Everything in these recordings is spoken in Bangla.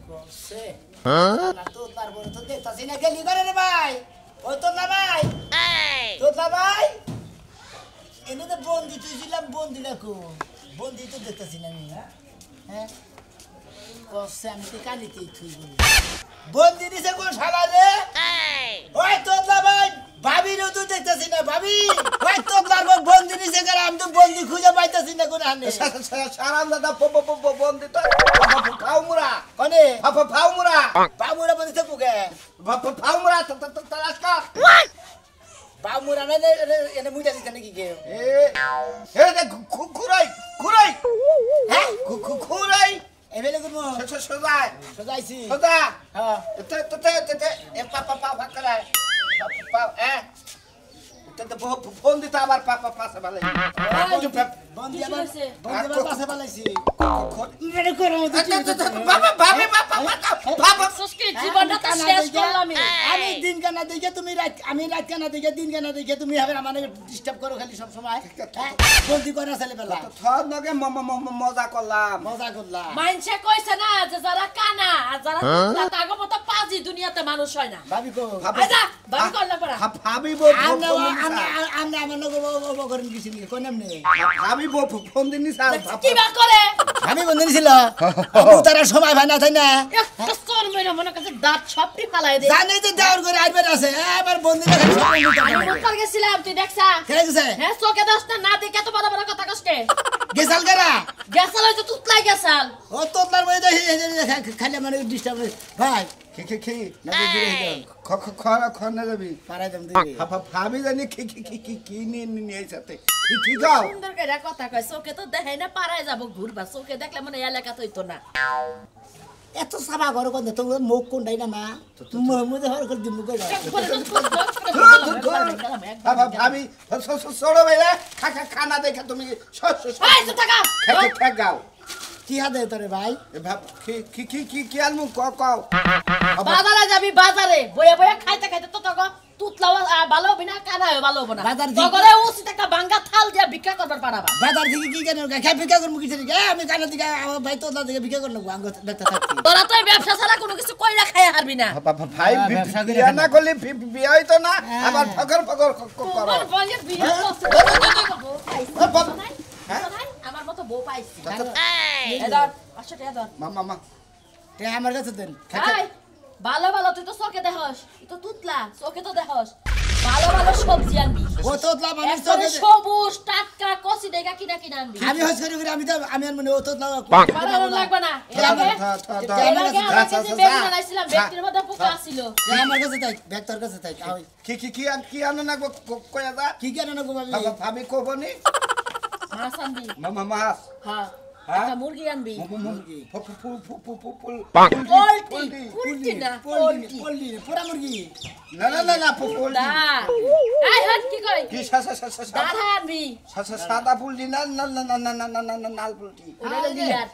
করছে না তো তারপরে তো দেখতাছি না গেলি করে রে ভাই ও তো না ভাই তো না ভাই এনে তো বন্দি তুইছিলাম বন্দি রাখো বন্দি তো দেখতাছি না আমি হ্যাঁ করছে আমি তো কানিতেই থুই বলি বন্দি দিছে কোন শালা রে ওই তো না ভাই ভাবিরও তো দেখতাছি না ভাবি ওই তো না বন্দি দিছে করে আমি তো বন্দি খুঁজে পাইতাছি না কোন হানে সারাম দাদা বন্দি তো ফাউমুরা কোনে ফাউমুরা বামুরা বন্দিতে পুকে ফাউমুরা তালাশ কর বামুরা না এনে মুইটা দিতে নাকি কে এ খুরাই খুরাই হ্যাঁ খুরাই এবেলে গুমো সোজাই সজাইছি সোজা হ্যাঁ তে এ পা করে এ তে বন্দি তো আবার পাশে ভালো বন্দি আবার পাশে পালাইছি ইরে করো বাবা সুস্কি জীবনটা তো শেষ করলাম আমি দিন কানা দেখে তুমি আমি রাত কানা দেখে দিন কানা দেখে তুমি হবে আমাকে ডিস্টার্ব করো খালি সব সময় বন্দি করে ছেলে বেলা থর নগে মজা করলাম মাইনছে কইছে না যে যারা কানা আর যারা তুতলা তাগো মতো পাজি দুনিয়াতে মানুষ হয় না ভাবি কো আচ্ছা ভাবি করলে পড়া ভাবি আমরা আমরা আমার নগো করেন কিছু নি কোন এমনি ভাবি ফোন দিনি স্যার কি বা করে আমি বন্ধ ছিল আপু তারা সময় ভাই না তাই না একটা সর মেরে মনে কাছে দাঁত ছপটি ফালাই দে জানে যে দেওয়ার করে আইবার আছে আবার বন্ধ না খালি আমি মুখর গেছিলাম তুই দেখছা কেন গেছে হ্যাঁ চোখে দশটা না দেখে তো বড় বড় কথা কষ্টে গেছাল করা গেছাল হইতো তুতলাই গেছাল ও তো তার মধ্যে খালি মানে ডিস্টার্ব ভাই খি না দূরে হই খনে যাবি পারাই দম দিবি ভাবি জানি কি নিয়ে সাথে কি গাও সুন্দর করে কথা কয় চোখে তো দেখাই না পারায় যাব ঘুরবা চোখে দেখলে মনে এলাকা হইতো না এত সাবা ঘর কোন তো মুখ কোনটাই না মা মুদে হর করে দিমু কই ভাবি সরো ভাইরা খানা দেখে তুমি গাও কি হাতে তোরে ভাই ভাব কি আলমু কাও বাজারে যাবি বাজারে বইয়া বইয়া খাইতে খাইতে তো তখন তুতলাও ভালো হবে না কানা ভালো হবে না বাজার তগরে উচিত একটা ভাঙ্গা থাল দিয়া ভিক্ষা করবার পারাবা বাজার থেকে কি কেন খাই ভিক্ষা করমু কিছু নি আমি কানা দিকে আমার ভাই তো দিকে ভিক্ষা করন আঙ্গ বেটা থাকি তোরা তো ব্যবসা ছাড়া কোনো কিছু কইরা খাইয়া হারবি না ভাই বিয়া না করলে বিয়া হইতো না আবার ফকর করো তোমার বলে বিয়ে আমার মতো বউ পাইছি এদার 500 টাকা দাও মামা তে আমার কাছে দেন ভালো ভালো তুই তো চোখে দেখস তুই তো তুতলা চোখে তো দেখস ভালো ভালো সবজি আনবি ও তোতলা মানে চোখে সবুজ টাটকা কচি দেখা কিনা কিনা আনবি আমি হস করে আমি তো আমি মানে ও তোতলা ভালো লাগবে না বানাইছিলাম ব্যক্তির মধ্যে পোকা ছিল আমার কাছে তাই ব্যাগ তোর কাছে তাই কি আনো না কয়া দা কি কেন না গো ভাবি কবনি মাছ আনবি মামা মাছ হ্যাঁ একটা মুরগি আনবি মুরগি পোল্ট্রি না পোল্ট্রি পুরা মুরগি না পোল্ট্রি এই হট কি কই কি দাঁড়া আনবি সাদা পোল্ট্রি না নাল পোল্ট্রি ওটা দিয়ার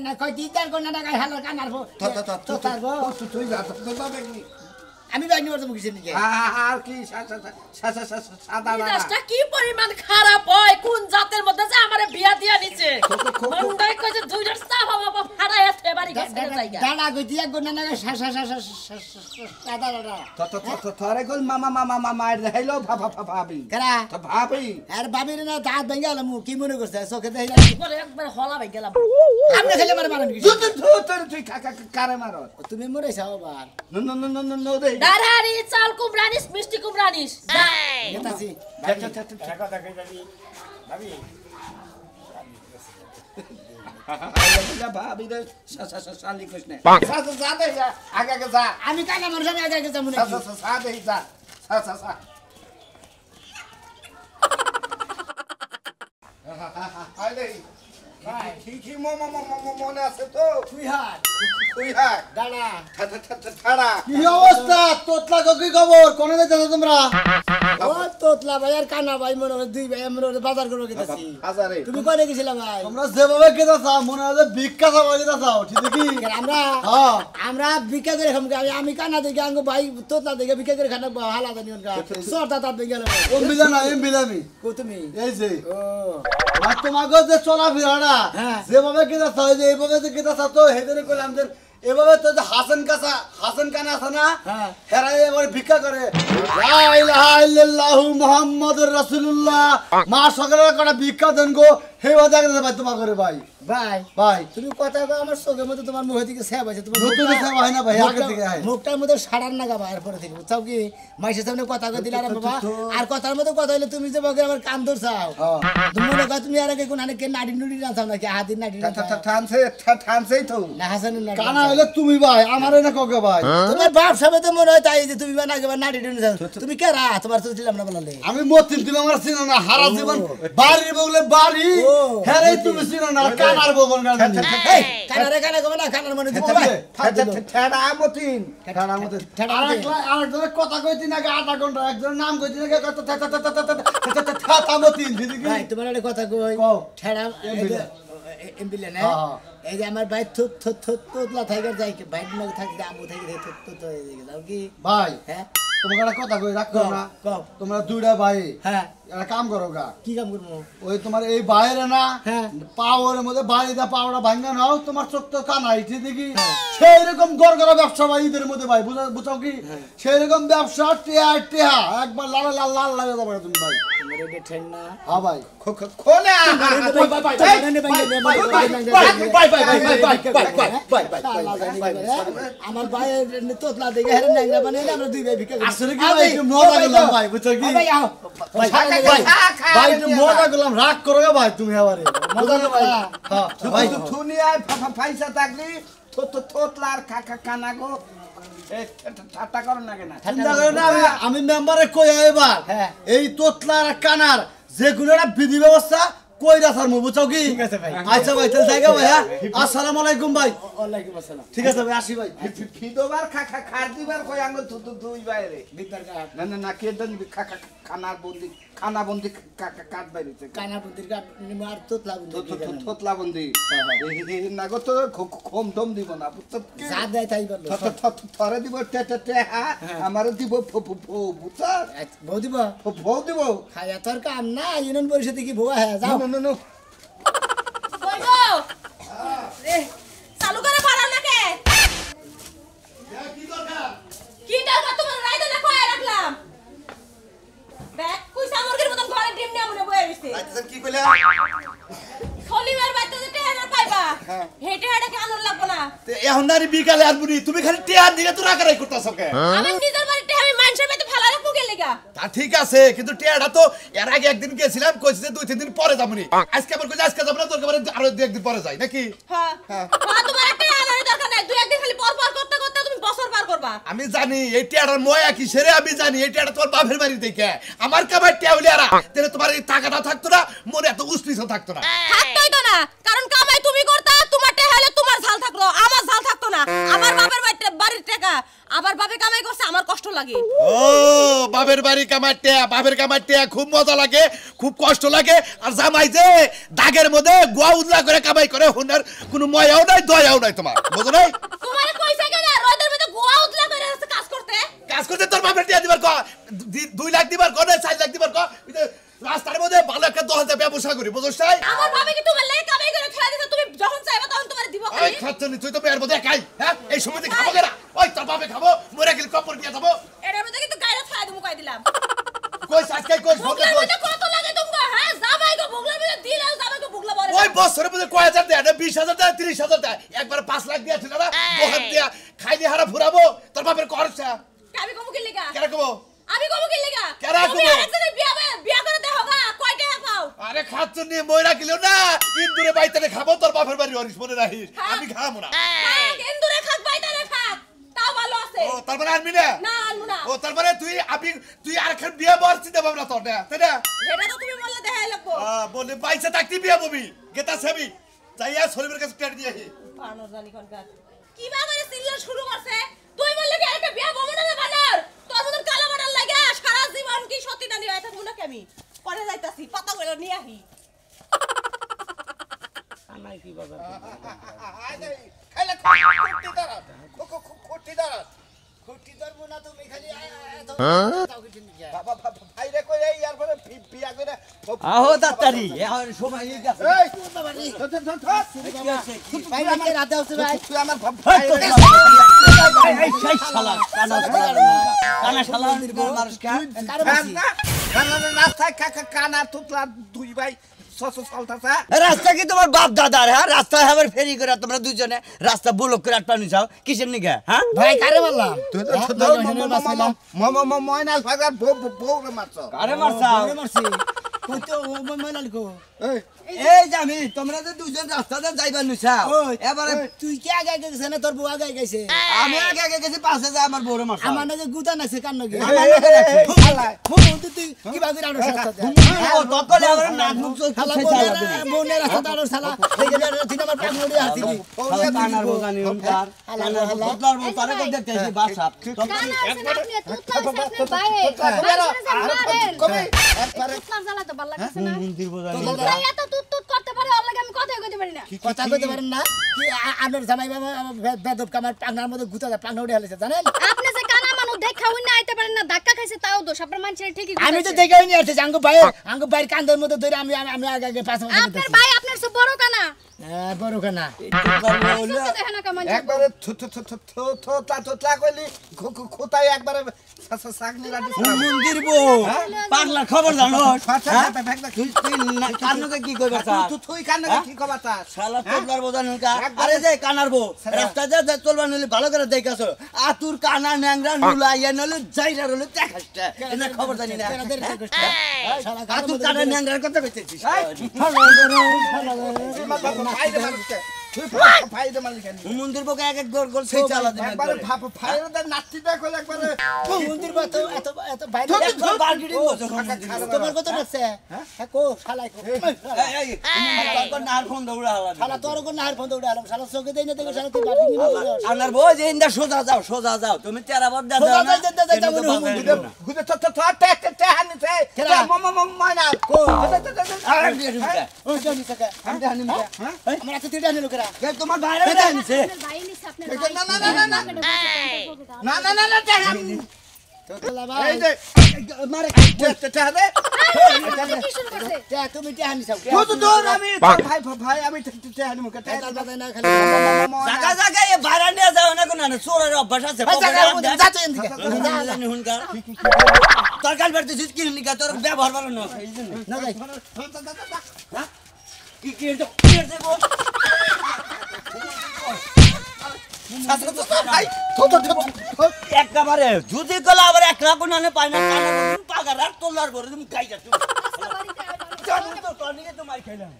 না কই দিতার কোন না গায় হালার কানার তো তারবো তুই যা তো দেখনি আমি বাইনি বলতে মুখে নিয়ে আর কি সাদা মিজাজটা কি পরিমাণ খারাপ হয় কোন জাতের মধ্যে যে আমারে বিয়া দিয়া নিছে মন্দাই কইছে দুইটার সাফ বাবা ফাড়ায় আছে বাড়ি গেছে জায়গা দাঁড়া কই দিয়া কোন না সাদা দাদা থরে কল মামা এর দেখাইলো ভাবি কারা তো ভাবি আর ভাবির না দাঁত ভেঙে গেল মু কি মনে করছে চোখে দেখাইলা পরে একবার হলা ভাই গেলাম আপনি খেলে মারে মারেন কি তুই কারে মারো তুমি মরেছ আবার নো দে দাঁড়ানি চাল কুমড়ানিস মিষ্টি কুমড়ানিস নেতাছি কথা কই যাবি ভাবি ভাবি রে শালি কৃষ্ণ যা দে আগে যা আমি কানা মানুষ আমি আগে যাবো না যা দে যা আইলে ভাই কি মনে আছে তো তুই হাত তুই হ্যাঁ দাঁড়া ছাড়া কি অবস্থা তোতলা কি খবর কোনে যাইছো তোমরা ও তোতলা ভাই আর কানা ভাই মনে হয় দুই ভাই আমরা বাজার করে গেছি হাজারে তুমি কনে গেছিলা ভাই তোমরা যেভাবে কেদা চাও মনে হয় যে ভিক্ষা চাওয়া যেটা চাও ঠিক কি আমরা হ্যাঁ আমরা ভিক্ষা করে খাম আমি কানা দেখে আঙ্গ ভাই তোতলা দেখে ভিক্ষা করে খানা হালা জানি ওনকা সরটা তার দেখে গেল অম্বিলা না এমবিলামি কো তুমি এই যে ও আর তোমাকে যে চলা ফিরাটা হ্যাঁ। যেভাবে কেদা চাও যে এইভাবে যে কেদা চাও তো হেদের কইলাম যে এভাবে তো যে হাসান কানা আছে না হ্যাঁ। হেরাই এবার ভিক্ষা করে লা ইলাহা ইল্লাল্লাহু মুহাম্মাদুর রাসূলুল্লাহ মা সকলের কটা ভিক্ষা দেন গো হেবা দেখতে ভাই তোমার করে ভাই ভাই ভাই তুমি কথা কও আমার চোখের মধ্যে তোমার মুখ থেকে সেব আছে তোমার নতুন সেবা হয় না ভাই, আগে থেকে হয়। মুখটার মধ্যে সাড়ার নাগা বাইরে পরে থেকে বুঝছাও কি মাইসের সামনে কথা কই দিলা রে বাবা আর কথার মধ্যে কথা হইলে তুমি যে বগে আমার কান ধরছাও তুমি মনে কর তুমি আর আগে কোন আনে কে নাড়ি নুড়ি না চাও নাকি হাতির নাড়ি না চাও? ঠানছেই তো না হাসানের নাড়ি কানা হইলে তুমি ভাই আমারে না ককে ভাই তোমার বাপ সবে তো মনে হয় তাই যে তুমি না আগে নাড়ি নুড়ি চাও তুমি কে রা তোমার তো দিলাম না বলালে আমি মতিন তুমি আমার চিনো না হারা জীবন বাড়ি বগলে বাড়ি ও। হেরাই তুমি চিনো না কানার বগল গান এই কানারে কানা কবে না কানার মনে দিতে ভাই ঠেড়া মতিন ঠাড়া মতে ঠাড়া মতে। আরেকজনের কথা কইতি নাকি আধা ঘন্টা একজনের নাম কইতি নাকি ঠাতা মতিন দিদি কি ভাই তোমার একটা কথা কই কও। ঠেড়া এমবিলে। এমবিলে না হ্যাঁ। এই যে আমার ভাই থুত থুত থুত তোতলা থাইকার যাই কি ভাই নগে থাকি আমু থাকি থুত থুত হয়ে যায় যাও কি ভাই হ্যাঁ তোমাকে একটা কথা কই রাখো কও, না কও। তোমরা দুইটা ভাই হ্যাঁ একটা কাম করো গা কি কাম করবো ওই তোমার এই বাইরে না হ্যাঁ। পাওয়ার মধ্যে বাড়ি দা পাওয়াটা ভাঙ্গা নাও তোমার চোখ তো কানাই ঠিক দেখি সেই রকম গড়গড়া ব্যবসা ভাই ঈদের মধ্যে ভাই বুঝাও কি সেই রকম ব্যবসা টেহা টেহা একবার লাল লাল লাল লাগে যাবে তুমি ভাই তোমার এটা ঠেন না হ্যাঁ ভাই খোলা আমার ভাই তোতলা দেখে হেরে ন্যাংরা বানিয়ে আমরা দুই ভাই ভিক্ষা করি আসলে কি ভাই একটু মজা করলাম ভাই বুঝছো কি ভাই আও ভাই ভাই একটু মজা করলাম রাগ করো গা ভাই তুমি এবারে মজা না ভাই হ্যাঁ ভাই দুনিয়ায় পয়সা থাকলি থোতলার কানা গো ঠাট্টা করো না কেনা চিন্তা করে না আমি মেম্বারে কই এবার হ্যাঁ। এই তোতলার কানার যে কোনো একটা বিধি ব্যবস্থা কইরা ছাড়মু বুঝছো কি ঠিক আছে ভাই। আচ্ছা ভাই তাহলে জায়গা ভাই হ্যাঁ আসসালামু আলাইকুম ভাই ওয়ালাইকুম আসসালাম ঠিক আছে ভাই আসি ভাই ফিদোবার খার দিবার কই আঙ্গ দুই বাইরে বিদ্যার কাট না কে দেন খানা বন্দি কাট বাইরেছে কানা বুদ্ধির কাট নিমার তোতলা বুদ্ধি থোতলা বন্দি না গো তো কম টম দিব না যা দেয় তাই বললো থরে দিব আমার দিব বুঝা বউ দিব ভৌ দিব খায়া তোর কাম না ইউনিয়ন পরিষদে কি ভুয়া হ্যাঁ যাও কই গো রে চালু করে পারাও না কে কি দরকার তোমার রাইতে না কয়ে রাখলাম দেখ কই সামর্গের মতন ঘরে ডিম নিয়ে মনে বয়ে রইছে কি কইলা শনিবার বাইতে যে টেহার পাইবা হেটে হেটে কি আনন্দ লাগবো না এখন নারী বিকালে আসবুনি তুমি খালি টিয়ার দিকে তো রাগারাই করতেছ কে আমি নিজের বাড়িতে আমি মানুষের বাড়িতে ফেলা রাখবো কে লেগা তা ঠিক আছে কিন্তু টিয়াটা তো এর আগে একদিন গেছিলাম কইছে যে 2-3 দিন পরে যাবনি আজকে আবার কইছে আজকে যাব না তোর আবার আরো 2 দিন পরে যাই নাকি হ্যাঁ হ্যাঁ তোমার একটা আনার দরকার নাই দুই একদিন খালি পর পর করতে করতে তুমি বছর পার করবা আমি জানি এই টিয়াটার ময়া কি সেরে আমি জানি এই টিয়াটা তোমার বাপের বাড়ি থেকে আমার কামাই টিয়া হইলে আরা তাহলে তোমার এই টাকাটা থাকতো না মনে এত উস্তিস থাকতো না থাকতোই তো না কারণ কামাই তুমি করতা তোমার টাকা হলে তোমার ঝাল থাকলো আমার ঝাল থাকতো না আমার বাপের বাড়ির টাকা আবার বাপে কামাই করছে আমার কষ্ট লাগে ও বাপের বাড়ি বাপের কামাইতে খুব মজা লাগে খুব কষ্ট লাগে আর জামাই যে দাগের মধ্যে গোয়া উদলা করে কামাই করে হুনার কোনো ময়াও নাই দয়াও নাই তোমার বুঝো নাই তোমারে কইছে কেন রোদের মধ্যে গোয়া উতলা করে আছে কাজ করতে কাজ করতে তোর বাপের টিয়া দিবার ক 2 লাখ দিবার ক না 4 লাখ দিবার ক রাস্তার মধ্যে ভালো একটা 10,000 ব্যবসা করি বুঝছ নাই আমার ভাবে কি তোমার লাই কামাই করে খেলা দিতে তুমি যখন চাইবা তখন তোমারে দিব ওই খালি খাচ্ছনি তুই তো মেয়ের মধ্যে একাই হ্যাঁ এই সময় খাবো কেনা ওই তোর বাপে খাবো মরে গেলে কপর দিয়ে যাবো এর মধ্যে কিন্তু গায়রা ছায়া দিমু কই দিলাম কই সাজকাই কই বুগলার মধ্যে কত লাগে তুমি হ্যাঁ জামাই গো বুগলার মধ্যে দিলে জামাই গো বুগলা বলে ওই বছরের মধ্যে কয় হাজার দেয় 20,000 দেয় 30,000 দেয় একবার 5 লাখ দিয়ে ছিল না বহাত দিয়া খাইলি হারা ফুরাবো তোর বাপের খরচা আমি কমু কি লাগা কেন কবো আমি কমু কি লাগা কেরা তুমি কমু? আরেকজনের বিয়া করে দেও গা কয় টাকা পাও আরে খাচ্ছনি ময়রা কিলো না ইন্দুরে বাইতে খাবো তোর বাপের বাড়ি হরিস মনে রাখিস আমি খাবো না কেন্দুরে খাক বাইতারে খাক তাও ভালো আছে ও তার মানে আনবি না না আনমু না ও তার মানে তুই আর খান বিয়ে বলছিস না বাবা তোর না তাই না এটা তো তুমি বললে দেখাই লাগবো বলে বাইসে থাকতি বিয়ে ববি গেতা সেবি যাইয়া শরীফের কাছে টেট দিয়ে আসি পানো জানি কোনকার কি বা করে সিরিয়াল শুরু করছে তুই বললি কি একটা বিয়া বমন না বানার তোর মতন কালা বানার লাগা সারা জীবন কি সত্যি না নিয়ে থাকবো না আমি পরে যাইতাছি পাতা কইলো নিয়ে আহি আমার কি বাবা খাইলে খুঁটি দাঁড়া খুঁটি দাঁড়া খুঁটি ধরবো না তুমি খালি বাবা ভাই রে কই এই আর পরে বিয়া করে আহো তাড়াতাড়ি এখন সময় হয়ে গেছে এই বাবা রে তুই ভাই আমাকে রাতে হচ্ছে ভাই আমার ভাই রে এই সেই শালা কানা শালা মানুষকে কারো রাস্তায় কানা তুতলা দুই ভাই চলতেছে রাস্তা কি তোমার বাপ দাদার হ্যাঁ রাস্তায় আবার ফেরি করে তোমরা দুজনে রাস্তা ব্লক করে আটপানি যাও কিসের নিকে হ্যাঁ ভাই কারে বললাম তুই তো ময়নাল ভাগার বউ রে মারছ কারে মারছা মারছি কই তো ময়নাল কো এই যে আমি তোমরা যে দুজন রাস্তাতে যাইবার নিছাও এবারে তুই কি আগে আগে গেছে না তোর বউ আগে গেছে আমি আগে আগে গেছি পাশে যায় আমার বউরে মারছা আমার নাকি গুতা নাছে কান নাকি শালা তুই কি ভাবে রানো সাথে ও তকলে আমার নাক মুখ চোখ শালা বোনের রাস্তা দাঁড়ো শালা এই যে দিন আমার প্রাণ নড়ি হাতি কানার বউ জানি উনকার কানার বউ বদলার বউ তারে কই দেখতেছি বাসাপ মন্দির বউ জানি কথা কইতে পারেন না কি আপনার জামাই বাবা বেদব কামার পাংনার মধ্যে গুতা যায় পাংনা উড়ে হালেছে জানেন আপনি যে কানা মানুষ দেখা হই না আইতে পারেন না ধাক্কা খাইছে তাও দোষ আপনার মানুষের ঠিকই আমি তো কইছে। দেখাই নি আসছে আঙ্গু ভাই কান্দের মধ্যে ধরে আমি আমি আগে আগে পাঁচ মাস আপনার ভাই আপনার সব বড় কানা বড় কানা সুস্থ দেখে না কামান একবারে থুতলা কইলি খোতায় একবারে সাগনি রাখি মন্দির বউ পাগলার খবর জানো তুই কানকে কি কইবা তুই কানে কি খবর তা শালা তোবলার বউ জানি উনকার আরে যে কানার বউ রাস্তা যা চলবা নলি ভালো করে দেখাছো আতুর কানা ন্যাংরা নুলা ইয়া নলি যাইরা রলি দেখাছটা এনা খবর জানি না আতুর কানা ন্যাংরার কথা কইতেছিস ফাইদে মানুষকে তুই ফাইদে মানুষকে মন্দির বউকে এক এক গোল গোল সেই চালা দিবে একবারে ফাইদে নাতি দেখো একবারে মন্দির বা তো এত এত বাইরে বারগিডিং বসো তোমার কত রাখছে হ্যাঁ কো শালাই কো এই তোর নার ফোন দৌড়া হলা শালা তোর কোন নাহার ফোন দৌড়ে আলাম শালা চোখে দেই না দেখো শালা তুই বাড়ি নিয়ে আনার বউ যে ইন্দা সোজা যাও তুমি তেরা বদ দাও সোজা না যাও, মন্দিরে। গুদে তে হানিছে ময়না কো আরে দিয়ে ও জানি সকা আমরা হানি না আমরা তো তিনটা নিলো করা তোমার বাইরে আনিছে আপনার ভাই নিছে আপনার ভাই না তে হানি তো তোলা ভাই এই যে মারে তে হানে কি শুরু করছে তে তুমি তে হানি চাও তো আমি ভাই আমি তে হানি মুকে তে তাল বাজায় না খালি জায়গা এ বাইরে নিয়ে যাও না কোন না চোরের অভ্যাস আছে ভাই জায়গা যা তো এদিকে হুনকার তোর কাল বেরতে জিত কি নিকা তোর ব্যবহার ভালো না এই জন্য না যাই কি দেব ভাই একবারে যদি কলা আবার এক লাখ না পাই না কানা পাগার আর তোলার বড় তুমি গাইজা তুমি জানি তো টনিকে তোমার খাইলাম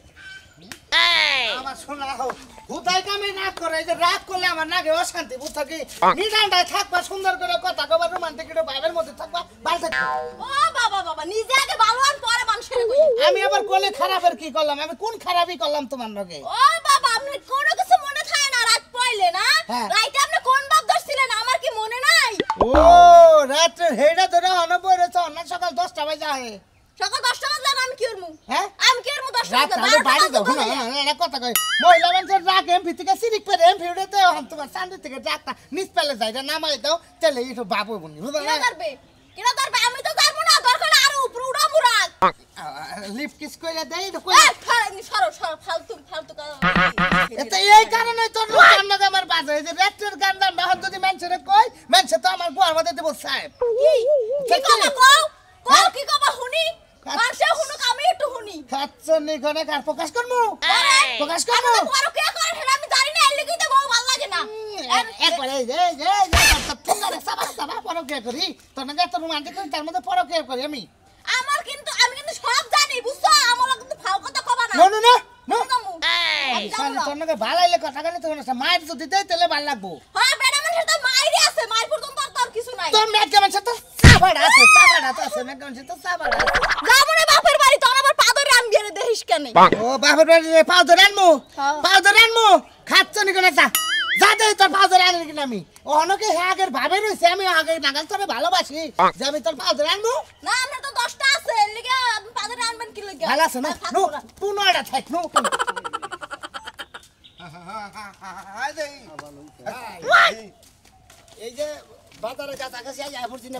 আমার শোনা হোক হুদাই কামে না করে এই যে রাত করলে আমার নাগে অশান্তি বুঝ থাকি নিদানটায় থাকবা সুন্দর করে কথা কবার রোমান্টিক একটু বাইরের মধ্যে থাকবা ভালো থাকবা ও বাবা নিজে আগে ভালো আর পরে মানুষের কই আমি আবার কোলে খারাপের কি করলাম আমি কোন খারাপই করলাম তোমার লগে ও বাবা আপনি কোনো কিছু মনে থাকে না রাত পড়লে না হ্যাঁ। রাইতে আপনি কোন বাপ ধরছিলেন আমার কি মনে নাই ও রাত্রে হেডা ধরে অনবর রয়েছে অন্য সকাল 10টা বাজে আহে সকাল 10টা বাজলে আমি কি করমু হ্যাঁ আমি কি করমু 10টা রাত তাহলে বাইরে যাও না কথা কই মহিলা মানুষের রাগ এমপি থেকে সিরিক পেরে এমপি উড়েতে হন তোমার সান্দি থেকে ডাকটা নিচ পেলে যাই নামাই দাও তাহলে একটু বাবু বনি বুঝলে কিরা করবে আমি তো যাবো না দরকার আরো উপরে উড়া মুরাদ লিপ কিস কইরা দেই তো কই সরো ফালতু এটা এই কারণে তোর গান না আমার বাজে এই যে রেস্টের গান না হন যদি মানুষের কই মানুষ তো আমার গোয়ার মধ্যে দেব সাহেব কি কবা কও কি কবা হুনি মানুষে হুনুক আমি একটু হুনি খাচ্ছনি কোনে কার প্রকাশ করমু প্রকাশ করমু বড় কে করে সেটা আমি জানি না এর লিগেই তো বউ ভালো লাগে না একবার এই যে তোমার সাবা পরকে করি তোর না তো রোমান্টিক করি তার মধ্যে পরকে করি আমি আমি কিন্তু সব জানি বুঝছো আমার কিন্তু ফাও কথা কবা না নো নো নো জানো তোর নাকি ভালো হইলে কথা গেলে তোর না মায়ের যদি দেই তাহলে ভালো লাগবো হ্যাঁ বেটা মানুষের তো মাইরে আছে মাইর পর্যন্ত আর কিছু নাই তোর মেয়ে কেমন সাথে সাবাড় আছে মেয়ে কেমন সাথে সাবাড় আছে যাবো না বাপের বাড়ি তোর আবার পা ধরে আমি বাইরে দেখিস কেন ও বাপের বাড়ি পাও ধরে আনমু হ্যাঁ। পাও ধরে আনমু খাচ্ছ নি কোন যা যা দে তোর পাও ধরে আনি কিনা আমি অনেকে হ্যাঁ আগের ভাবে রয়েছে আমি আগে নাগাল তোরে ভালোবাসি যে আমি তোর পাও ধরে আনমু না আমরা তো 10টা আছে লিগা আপনি পাদরে আনবেন কি লাগা ভালো আছে না নো পুনটা থাক নো এই যে বাজারের কাছাকাছি আই পড়ছি না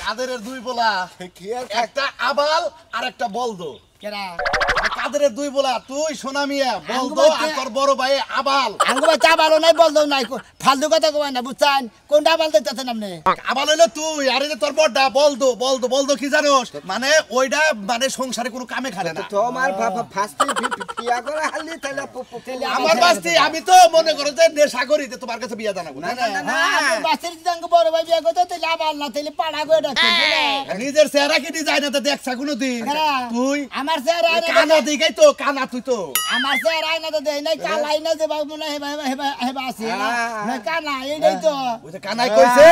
কাদেরের দুই বলা একটা আবাল আর একটা বলদো কেরা কাদেরের দুই বলা তুই সোনা মিয়া বলদো আর তোর বড় ভাই আবাল আঙ্গুবা চা ভালো নাই বলতো নাই ফালতু কথা কই না বুঝছেন কোনটা আবাল দিতেছেন আপনি আবাল হইলো তুই আর এই যে তোর বড়টা বলদো বলদো বলদো কি জানোস মানে ওইটা মানে সংসারে কোনো কামে খারে না তোমার ফাস্টে ফিয়া করে হালি তাইলে আমার বাস্তি আমি তো মনে করো যে নেশা করি যে তোমার কাছে বিয়া জানাবো না হ্যাঁ বাসের দিদাঙ্গ বড় ভাই বিয়া করতে তাইলে আবাল না তাইলে পাড়া করে ডাকছেন নিজের চেহারা কি ডিজাইন তো দেখছা কোনোদিন তুই আমার চেহারা কানা দিগাই তো কানা তুই তো আমার চেহারা আইনা তো দেই নাই কালাই না যে বাবু মনে হেবা হেবা হেবা আছে না কানা এইটাই তো ওই যে কানাই কইছে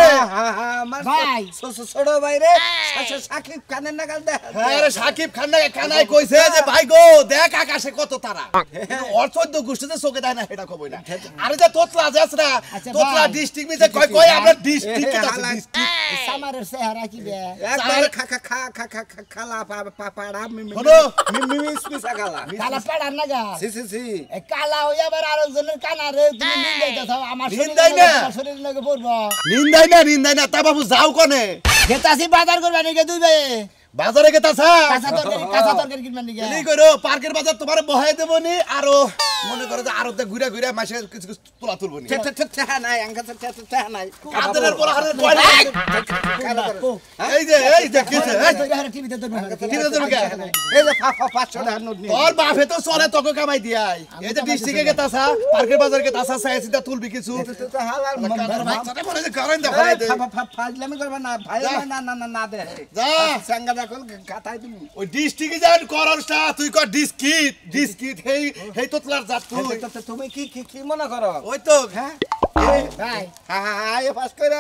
আমার ভাই ছোট ভাই রে সাকিব খানের নাগাল দে হ্যাঁ রে সাকিব খান না কানাই কইছে যে ভাই গো দেখ আকাশে কত তারা অর্থ গোষ্ঠীতে চোখে দেয় না এটা কবই না আরে যে তোতলা যাস না তোতলা ডিস্ট্রিক্ট মিছে কয় কয় আমরা ডিস্ট্রিক্ট সামারের চেহারা কি বে একবার খালা পাড়া হলো মিমিস পিসা খালা কালা পাড়ার না গা সি এ কালা হই আবার আরেকজনের কানা রে তুমি নিন্দাইতেছ আমার নিন্দাই না। শরীর লাগে পড়বো নিন্দাই না তা বাবু যাও কোনে গেতাছি বাজার করবা নাকি দুই ভাই বাজারে গেতাছা কাঁচা তরকারি কিনবা নাকি এলি কইরো পার্কের বাজার তোমারে বহাই দেবনি আর মনে করো যে আর ঘুরে ঘুরে মাসে কিছু কিছু তোলা তুলবনি নাই আঙ্কা নাই কাদের বড় হারে কয় এই যে কিছে টিভিতে তো কি রে তুমি এই যে 500 টাকা নোট নিয়ে তোর বাপে তো চলে তোকে কামাই দিয়াই এই যে ডিস্ট্রিক্টে গেতাছা পার্কের বাজার গেতাছা সাইসিটা তুলবি কিছু তো হালাল বাচ্চাটা বলে যে কারেন্ট দেখাই দে ফাজলামি করবা না ভাই না দে যা সাঙ্গা দেখুন গাতাই তুমি ওই ডিস্ট্রিক্টে যান করসটা তুই কর ডিস্কিট হেই তোতলার জাত তুই তুমি কি মনে করো ওই তো হ্যাঁ ভাই হাই পাস করে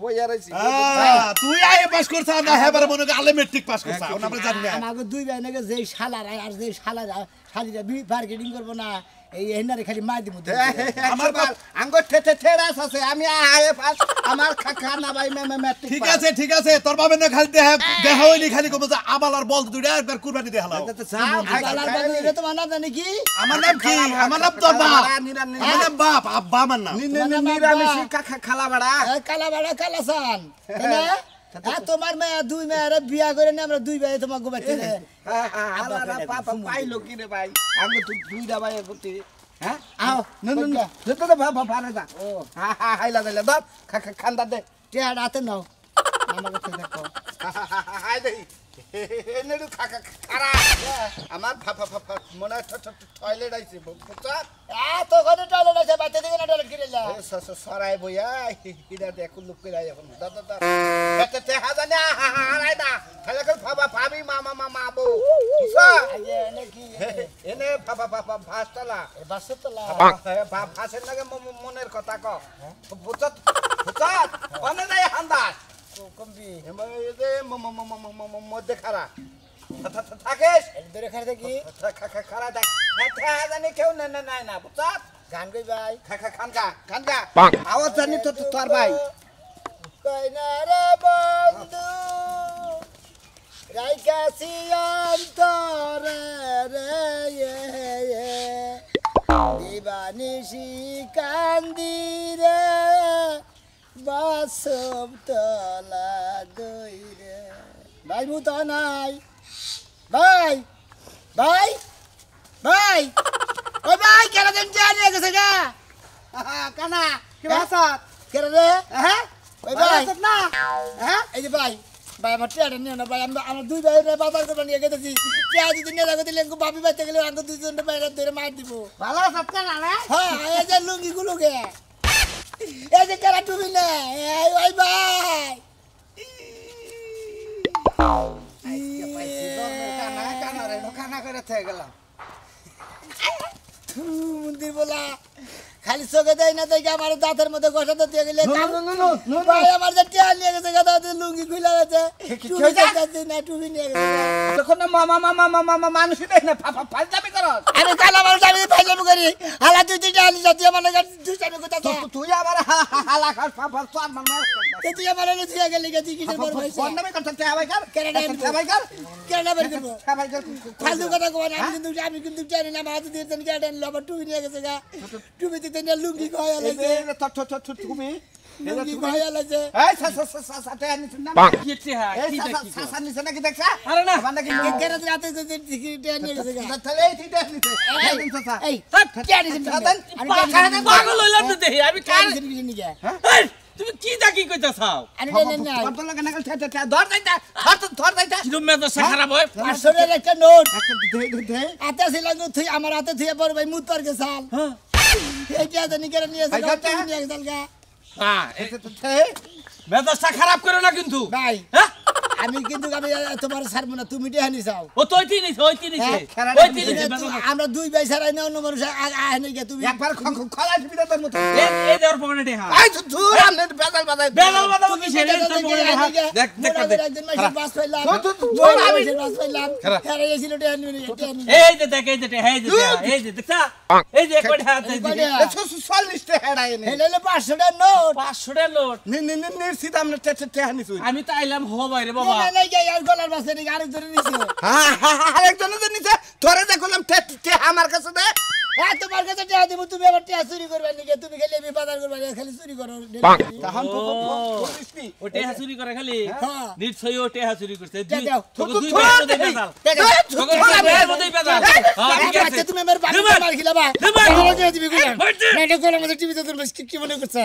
বইয়া রইছি তুই আইএ পাস করছ না হেবার মনে আলে মেট্রিক পাস করছ আমরা জানি না আমাকে দুই ভাই নাকি যে শালার আর যে শালারা শালিরা মার্কেটিং করবো না এই হেনারে খালি মার দিব আমার আঙ্গ ঠেরাস আছে আমি আয়ে পাস আমার খানা ভাই ম্যাট্রিক ঠিক আছে তোর বাবা না খালি দেখা হইনি খালি কব যে আবাল আর বল দুইটা একবার কুরবানি দে হালাও এটা তোমার নাম জানি কি আমার নাম কি আমার নাম তোর বাপ আমার নাম বাপ আব্বা আমার নাম নিরামিষি খালা বাড়া কালা বাড়া কালাসান তোমার মেয়ে দুই মেয়ের বিয়া করে নি আমরা দুই ভাই তোমার গোবাইতে পাপা পাইলো কি রে ভাই আমি তো দুইটা ভাই করতে হ্যাঁ আও যেতে তো বাবা পারে যা ও হাইলা দিলে দাও খান্দা দে টেয়ার হাতে নাও আমার কাছে দেখো হাই দেই এনেডু খারা আমার মনে টয়লেট আইছে বুঝছা তো ঘরে টয়লেট আছে বাইতে দিকে না টয়লেট কিরে যা সরাই বইয়া হিডা দেখো লুক করে আই এখন দাদা তে হাজানে হারাই দা তাহলে কল ভাবি মা বউ বুঝছা নাকি এনে ভাসতলা বাসতলা ভাসের লাগে মনের কথা ক বুঝছ অনে নাই হান্দাস কমবি এমে মধ্যে খারা থাকিস ধরে খাই দেখি খারা দেখ জানি কেউ নাই না বুঝছ গান কই ভাই খানকা আওয়াজ জানি তো তোর ভাই কই না রে বন্ধু রাইকাছি অন্তরে রে দিবানিশি কান্দিরে বাসব তলা দইরে ভাই মু তো নাই ভাই ও ভাই কেন দেন জানিয়ে গেছে গা কানা কি ভাষাত কেন রে হ্যাঁ ওই ভাই না হ্যাঁ এই যে ভাই আমার টেয়ারে নিও না ভাই আমার দুই ভাই বাজার করে নিয়ে গেছি পেঁয়াজ যদি নিয়ে লাগতে লেঙ্গু বাপি বাইতে গেলে আমাকে দুইজন বাইরে ধরে মার দিব ভালো আছিস কানা রে হ্যাঁ এই যে লুঙ্গি গুলোকে এই যে কেরা তুমি না ওই ভাই কানা করে থেকে গেলাম মন্দির বলা খালি চোখে দেয় না দেখে আমার দাঁতের মধ্যে ঘষাতে দিয়ে গেলে ভাই আমার যে টিয়া নিয়ে গেছে গাদা লুঙ্গি খুলে গেছে টুপি দেখাচ্ছি না টুপি নিয়ে গেছে তখন না মানুষ দেখ না ফালতামি করস আমি কালা মানুষ আমি ফাইলামি করি হালা তুই তুই আলি জাতীয় মানে তুই আমি কোথা তুই আবার হালা খাস পাপা তোর মামা তুই আমার এনে তুই গেলি গেছি কিসের বড় হইছে ফোন নামে কথা তে ভাই কর কেন ভাই কর কেন বের করব ভাই কর ফালতু কথা কই না আমি কিন্তু জানি না মাথা দিয়ে দেন কেন লব টুপি নিয়ে গেছে গা টুপি দিতে না লুঙ্গি কয় আলাইছে তুমি লুঙ্গি কয় আলাইছে এই সাথে আনি শুন না কি টিহা এই কি দেখি সাসা নিছে নাকি দেখছা আরে না আমার নাকি কেন রাতে যে টিয়া নিয়ে গেছে গা তাহলে এই তিনটা নিছে এই সাসা এই টিয়া নিছে আমি পাগল হইলাম না দেখি আমি কার নিয়ে গা এই, তুমি কি দেখি কইতাছাও আমি নেন না কত লাগা নাগাল ধর যাইতা ধর যাইতা কি মেজাজ খারাপ হয় 500 এর একটা নোট দে হাতে ছিল তুই আমার হাতে থুয়ে বড় ভাই মুতর গেছাল হ্যাঁ এইটা জানি কেন নিয়ে ভাই, গেছে যাতে? নিয়ে গেছাল গা হ্যাঁ মেজাজটা খারাপ করো না কিন্তু ভাই হ্যাঁ আমি কিন্তু আমি তোমার ছাড়বো না তুমি টিয়া নিছাও ও তো ওই তিনিছে ওই তিনিছে হ্যাঁ, ওই তিনিছে আমরা দুই ভাই ছাড়াই না অন্য মানুষ আহে গিয়া তুমি একবার খলা দিবি তোর মত এই দেওয়ার পকেটে টিহা এই তুই আমনে বেজাল বাজাই বেলাল বাদাও কি সেরে তোর পকেটে টিহা দেখ দেখ দেখ একজন মাসের বাস পাইলাম বাস পাইলাম হেরে গেছিল টিয়া নিয়ে এই যে দেখ এই যে টিহা এই যে টিহা, এই যে দেখছা এই যে কয়টা হাত এই যে 40 টা হেডাই নে হেলে 500 টাকা নোট 500 টাকা নোট নিশ্চিত আমনে তে হানিছুই আমি তো আইলাম হো বাইরে বাবা না না গিয়া আর গলার বাসে নাকি আরেক ধরে নিছে আরেকজন যে নিছে তোরে যে করলাম তে আমার কাছে দে তোমার কাছে টিয়া দিব তুমি আবার টিয়া চুরি করবে নাকি তুমি খালি আমি বাজার করবে খালি চুরি করো তখন ও, বলিসনি ও টেহা চুরি করে খালি হ্যাঁ। নিশ্চয়ই ও টেহা চুরি করছে দাও। তোকে দুই বেলা দেই বেজাল তোকে দুই বেলা দেই বেজাল হ্যাঁ ঠিক আছে তুমি আমার বাড়িতে মার খিলাবা দিবা। দিবি গুলা এই, বলছি। না এটা গলার মধ্যে টিভিতে তুমি কি মনে করছ